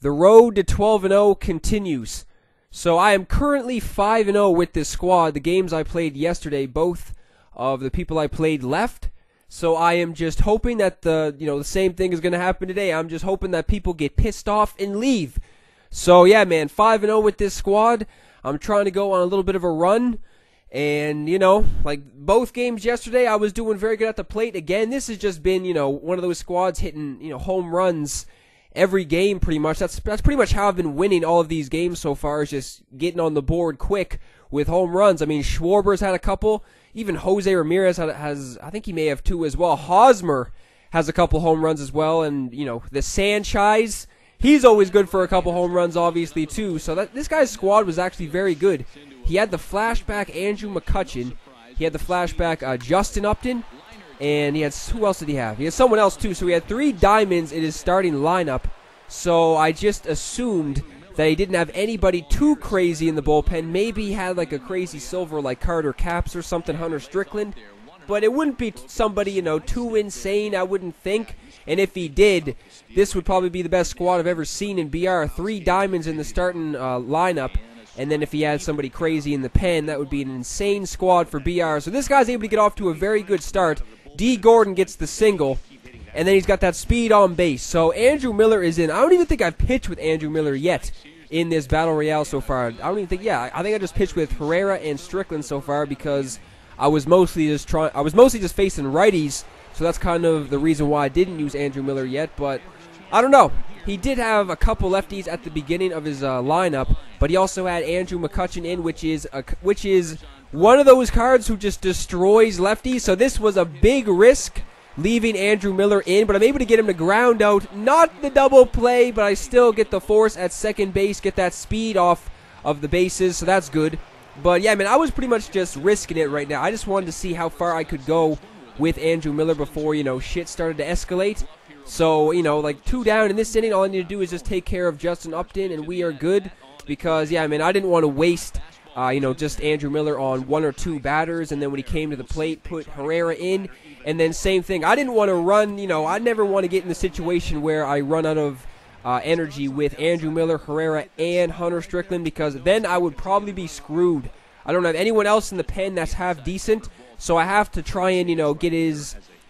The road to 12-0 continues. So I am currently 5-0 with this squad. The games I played yesterday, both of the people I played left. So I am just hoping that the same thing is going to happen today. I'm just hoping that people get pissed off and leave. So yeah, man, 5-0 with this squad. I'm trying to go on a little bit of a run. And, like both games yesterday, I was doing very good at the plate. Again, this has just been, one of those squads hitting, home runs every game pretty much. That's pretty much how I've been winning all of these games so far, is just getting on the board quick with home runs. I mean, Schwarber's had a couple. Even Jose Ramirez has, I think he may have two as well. Hosmer has a couple home runs as well. And, the Sanchez, he's always good for a couple home runs, obviously, too. So this guy's squad was actually very good. He had the flashback Andrew McCutchen. He had the flashback Justin Upton. And he had, who else did he have? He had someone else too. So he had 3 diamonds in his starting lineup. So I just assumed that he didn't have anybody too crazy in the bullpen. Maybe he had like a crazy silver like Carter Capps or something, Hunter Strickland. But it wouldn't be somebody, too insane, I wouldn't think. And if he did, this would probably be the best squad I've ever seen in BR. 3 diamonds in the starting lineup. And then if he had somebody crazy in the pen, that would be an insane squad for BR. So this guy's able to get off to a very good start. D. Gordon gets the single. And then he's got that speed on base. So Andrew Miller is in. I don't even think I've pitched with Andrew Miller yet in this Battle Royale so far. I don't even think, I think I just pitched with Herrera and Strickland so far because I was mostly just facing righties. So that's kind of the reason why I didn't use Andrew Miller yet. But I don't know. He did have a couple lefties at the beginning of his lineup, but he also had Andrew McCutchen in, which is one of those cards who just destroys lefties. So this was a big risk leaving Andrew Miller in, but I'm able to get him to ground out. Not the double play, but I still get the force at second base, get that speed off of the bases, so that's good. But yeah, man, I was pretty much just risking it right now. I just wanted to see how far I could go with Andrew Miller before, shit started to escalate. So, like 2 down in this inning, all I need to do is just take care of Justin Upton, and we are good. Because, yeah, I mean, I didn't want to waste, just Andrew Miller on 1 or 2 batters, and then when he came to the plate, put Herrera in. And then same thing. I didn't want to run, I never want to get in the situation where I run out of energy with Andrew Miller, Herrera, and Hunter Strickland, because then I would probably be screwed. I don't have anyone else in the pen that's half decent, so I have to try and,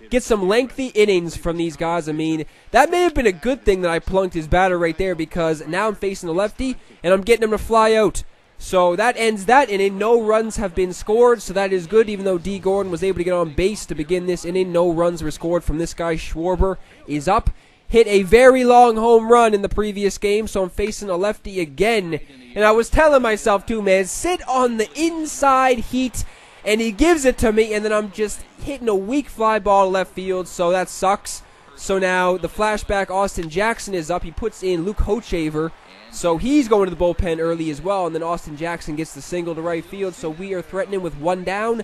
get some lengthy innings from these guys. I mean, that may have been a good thing that I plunked his batter right there, because now I'm facing a lefty, and I'm getting him to fly out. So that ends that inning. No runs have been scored, so that is good. Even though D. Gordon was able to get on base to begin this inning, no runs were scored from this guy. Schwarber is up. Hit a very long home run in the previous game, so I'm facing a lefty again. And I was telling myself, too, man, sit on the inside heat. And he gives it to me, and then I'm just hitting a weak fly ball to left field, so that sucks. So now the flashback Austin Jackson is up. He puts in Luke Hochaver, so he's going to the bullpen early as well. And then Austin Jackson gets the single to right field, so we are threatening with 1 down.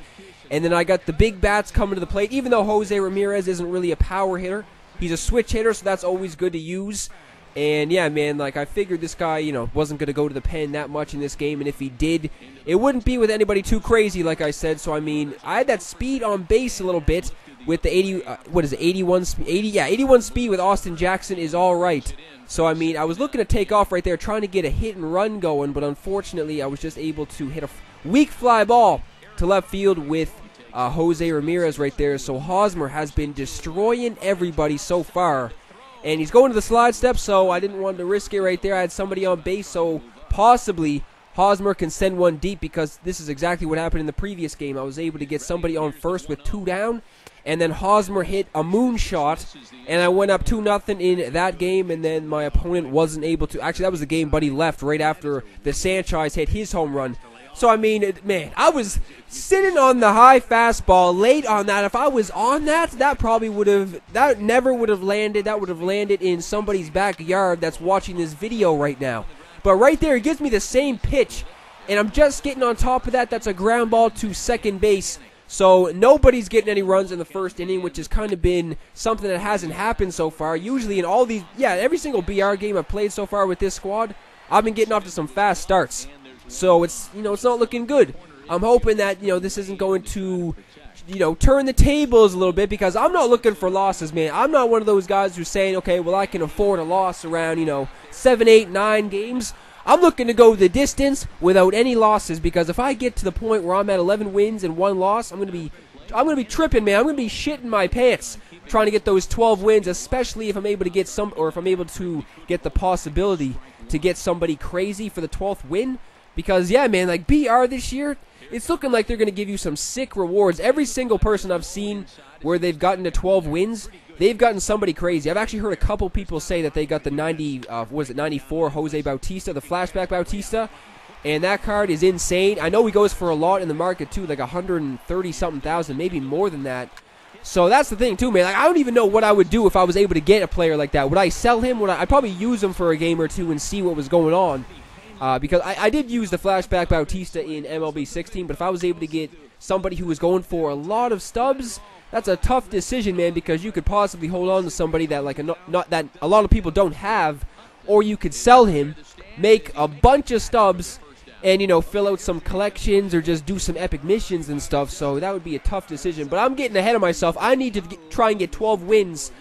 And then I got the big bats coming to the plate. Even though Jose Ramirez isn't really a power hitter, he's a switch hitter, so that's always good to use. And yeah, man, like I figured this guy, wasn't going to go to the pen that much in this game. And if he did, it wouldn't be with anybody too crazy, like I said. So, I mean, I had that speed on base a little bit with the 81 speed with Austin Jackson is all right. So, I mean, I was looking to take off right there, trying to get a hit and run going. But unfortunately, I was just able to hit a weak fly ball to left field with Jose Ramirez right there. So, Hosmer has been destroying everybody so far. And he's going to the slide step, so I didn't want to risk it right there. I had somebody on base, so possibly Hosmer can send one deep, because this is exactly what happened in the previous game. I was able to get somebody on first with 2 down, and then Hosmer hit a moonshot, and I went up 2-0 in that game, and then my opponent wasn't able to. Actually, that was the game Buddy left right after the Sanchez hit his home run. So, I mean, man, I was sitting on the high fastball late on that. If I was on that, that never would have landed. That would have landed in somebody's backyard that's watching this video right now. But right there, it gives me the same pitch, and I'm just getting on top of that. That's a ground ball to second base. So nobody's getting any runs in the first inning, which has kind of been something that hasn't happened so far. Usually in all these, every single BR game I've played so far with this squad, I've been getting off to some fast starts. So it's, it's not looking good. I'm hoping that, this isn't going to, turn the tables a little bit, because I'm not looking for losses, man. I'm not one of those guys who's saying, okay, well, I can afford a loss around, 7, 8, 9 games. I'm looking to go the distance without any losses, because if I get to the point where I'm at 11 wins and 1 loss, I'm going to be tripping, man. I'm going to be shitting my pants trying to get those 12 wins, especially if I'm able to get if I'm able to get the possibility to get somebody crazy for the 12th win. Because, yeah, man, like BR this year, it's looking like they're going to give you some sick rewards. Every single person I've seen where they've gotten to 12 wins, they've gotten somebody crazy. I've actually heard a couple people say that they got the 94 Jose Bautista, the flashback Bautista, and that card is insane. I know he goes for a lot in the market too, like 130-something thousand, maybe more than that. So that's the thing too, man. Like, I don't even know what I would do if I was able to get a player like that. Would I sell him? I'd probably use him for a game or two and see what was going on. Because I did use the flashback Bautista in MLB 16, but if I was able to get somebody who was going for a lot of stubs, that's a tough decision, man, because you could possibly hold on to somebody that not that a lot of people don't have, or you could sell him, make a bunch of stubs, and fill out some collections or just do some epic missions and stuff. So that would be a tough decision. But I'm getting ahead of myself. I need to try and get 12 wins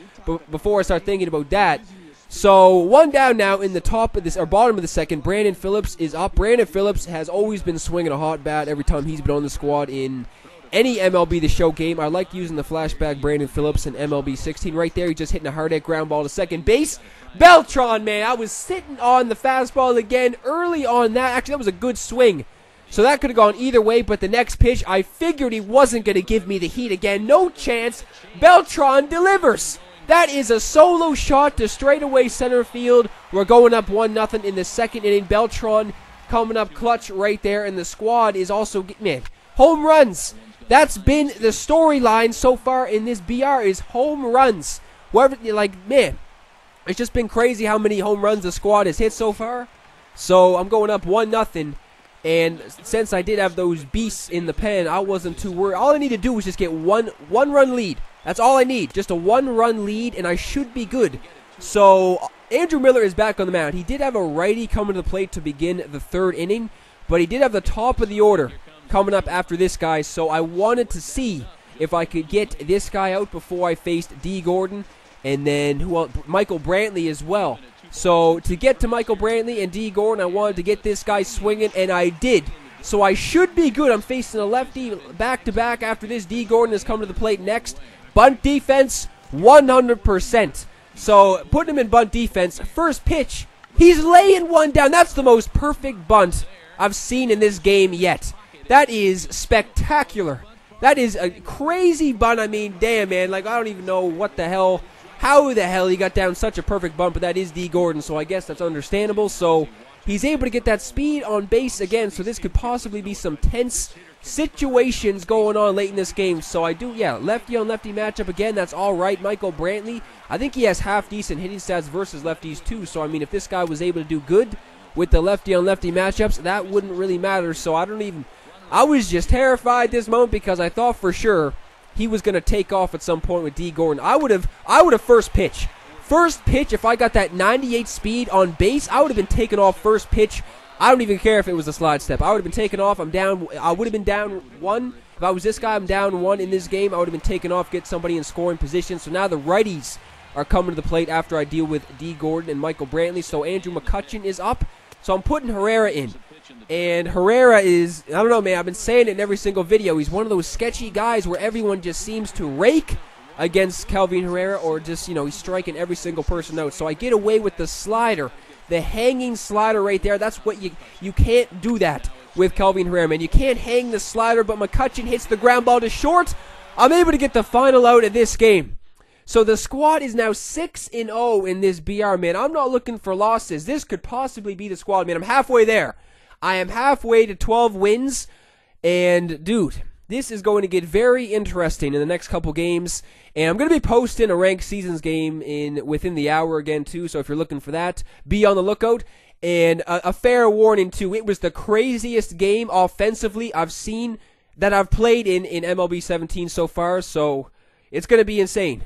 before I start thinking about that. So 1 down now in the top of this, or bottom of the second. Brandon Phillips is up. Brandon Phillips has always been swinging a hot bat every time he's been on the squad in any MLB The Show game. I like using the flashback Brandon Phillips in MLB 16 right there. He's just hitting a hard hit ground ball to second base. Beltran, man, I was sitting on the fastball again early on that. Actually, that was a good swing. So that could have gone either way, but the next pitch, I figured he wasn't going to give me the heat again. No chance. Beltran delivers. That is a solo shot to straightaway center field. We're going up 1-0 in the second inning. Beltran coming up clutch right there, and the squad is also, man, home runs. That's been the storyline so far in this BR is home runs. Whoever, man, it's just been crazy how many home runs the squad has hit so far. So I'm going up 1-0. And since I did have those beasts in the pen, I wasn't too worried. All I need to do is just get one run lead. That's all I need. Just a 1-run lead, and I should be good. So Andrew Miller is back on the mound. He did have a righty coming to the plate to begin the 3rd inning, but he did have the top of the order coming up after this guy. So I wanted to see if I could get this guy out before I faced D. Gordon, and then Michael Brantley as well. So to get to Michael Brantley and D. Gordon, I wanted to get this guy swinging, and I did. So I should be good. I'm facing a lefty back-to-back after this. D. Gordon is coming to the plate next. Bunt defense, 100%. So putting him in bunt defense. First pitch, he's laying one down. That's the most perfect bunt I've seen in this game yet. That is spectacular. That is a crazy bunt. I mean, damn, man. Like, I don't even know how the hell he got down such a perfect bunt, but that is D. Gordon, so I guess that's understandable. So he's able to get that speed on base again, so this could possibly be some tense situations going on late in this game. So I do, yeah, lefty on lefty matchup again. That's all right. Michael Brantley, I think he has half decent hitting stats versus lefties too. So I mean, if this guy was able to do good with the lefty on lefty matchups, that wouldn't really matter. So I was just terrified this moment because I thought for sure he was going to take off at some point with D. Gordon. I would have first pitch. First pitch, if I got that 98 speed on base, I would have been taken off first pitch. I don't even care if it was a slide step. I would have been taken off. I'm down. I would have been down 1. If I was this guy, I'm down 1 in this game. I would have been taken off, get somebody in scoring position. So now the righties are coming to the plate after I deal with D. Gordon and Michael Brantley. So Andrew McCutchen is up. So I'm putting Herrera in. And Herrera is, I don't know, man, I've been saying it in every single video. He's one of those sketchy guys where everyone just seems to rake against Kelvin Herrera, or just, he's striking every single person out. So I get away with the slider, the hanging slider right there. That's what you can't do that with Kelvin Herrera, man. You can't hang the slider, but McCutchen hits the ground ball to short. I'm able to get the final out of this game. So the squad is now 6-0 in this BR, man. I'm not looking for losses. This could possibly be the squad, man. I'm halfway there. I am halfway to 12 wins, and dude, this is going to get very interesting in the next couple games. And I'm going to be posting a ranked seasons game within the hour again too. So if you're looking for that, be on the lookout. And a fair warning too, it was the craziest game offensively I've seen that I've played in MLB 17 so far. So it's going to be insane.